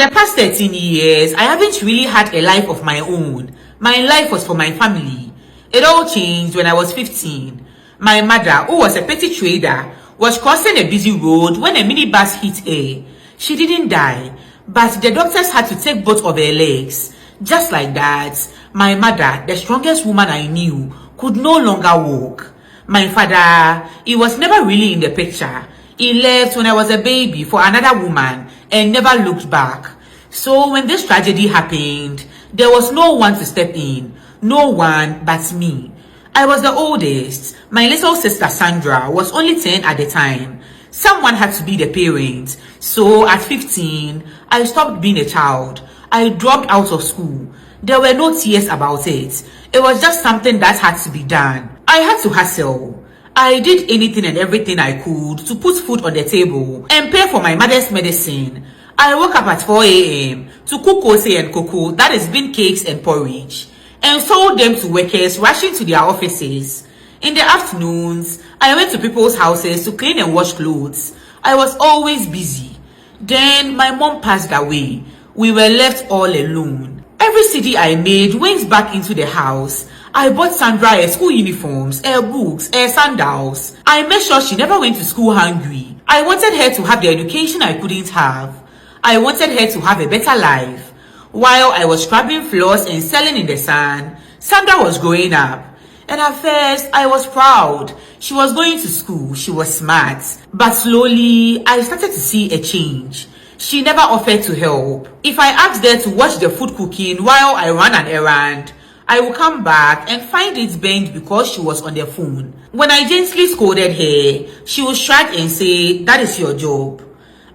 the past 13 years, I haven't really had a life of my own. My life was for my family. It all changed when I was 15. My mother, who was a petty trader, was crossing a busy road when a minibus hit her. She didn't die, but the doctors had to take both of her legs. Just like that, my mother, the strongest woman I knew, could no longer walk. My father, he was never really in the picture. He left when I was a baby for another woman and never looked back. So when this tragedy happened, there was no one to step in. No one but me. I was the oldest. My little sister Sandra was only 10 at the time. Someone had to be the parent. So at 15, I stopped being a child. I dropped out of school. There were no tears about it. It was just something that had to be done. I had to hustle. I did anything and everything I could to put food on the table and pay for my mother's medicine. I woke up at 4 a.m. to cook kose and cocoa, that is bean cakes and porridge, and sold them to workers rushing to their offices. In the afternoons, I went to people's houses to clean and wash clothes. I was always busy. Then my mom passed away. We were left all alone. Every cedi I made went back into the house. I bought Sandra her school uniforms, her books, her sandals. I made sure she never went to school hungry. I wanted her to have the education I couldn't have. I wanted her to have a better life. While I was scrubbing floors and selling in the sun, Sandra was growing up. And at first, I was proud. She was going to school. She was smart. But slowly, I started to see a change. She never offered to help. If I asked her to watch the food cooking while I ran an errand, I would come back and find it bent because she was on the phone. When I gently scolded her, she would shrug and say, "That is your job."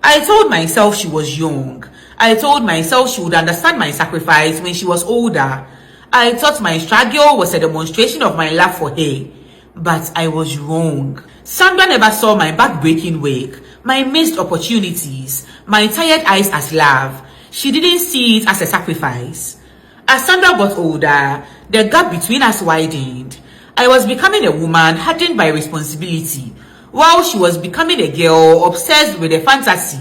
I told myself she was young. I told myself she would understand my sacrifice when she was older. I thought my struggle was a demonstration of my love for her. But I was wrong. Sandra never saw my back-breaking work, my missed opportunities, my tired eyes as love. She didn't see it as a sacrifice. As Sandra got older, the gap between us widened. I was becoming a woman hardened by responsibility, while she was becoming a girl obsessed with a fantasy.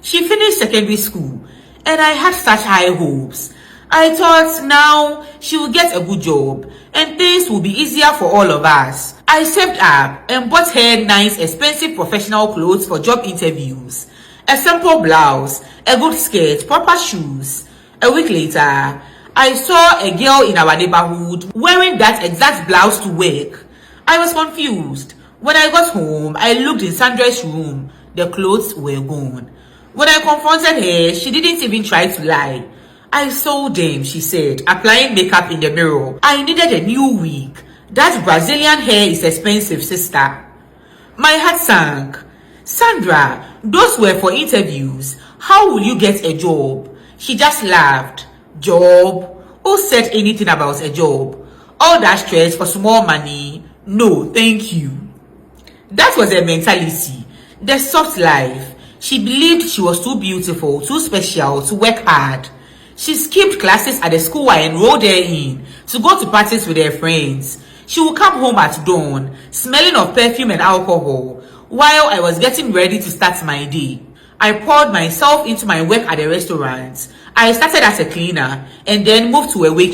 She finished secondary school, and I had such high hopes. I thought now she would get a good job, and things would be easier for all of us. I saved up and bought her nice, expensive professional clothes for job interviews. A simple blouse, a good skirt, proper shoes. A week later, I saw a girl in our neighborhood wearing that exact blouse to work. I was confused. When I got home, I looked in Sandra's room. The clothes were gone. When I confronted her, she didn't even try to lie. "I sold them," she said, applying makeup in the mirror. "I needed a new wig. That Brazilian hair is expensive, sister." My heart sank. "Sandra, those were for interviews. How will you get a job?" She just laughed. "Job? Who said anything about a job? All that stress for small money? No, thank you." That was her mentality. The soft life. She believed she was too beautiful, too special to work hard. She skipped classes at the school I enrolled her in to go to parties with her friends. She would come home at dawn, smelling of perfume and alcohol, while I was getting ready to start my day. I poured myself into my work at the restaurant. I started as a cleaner and then moved to a waitress.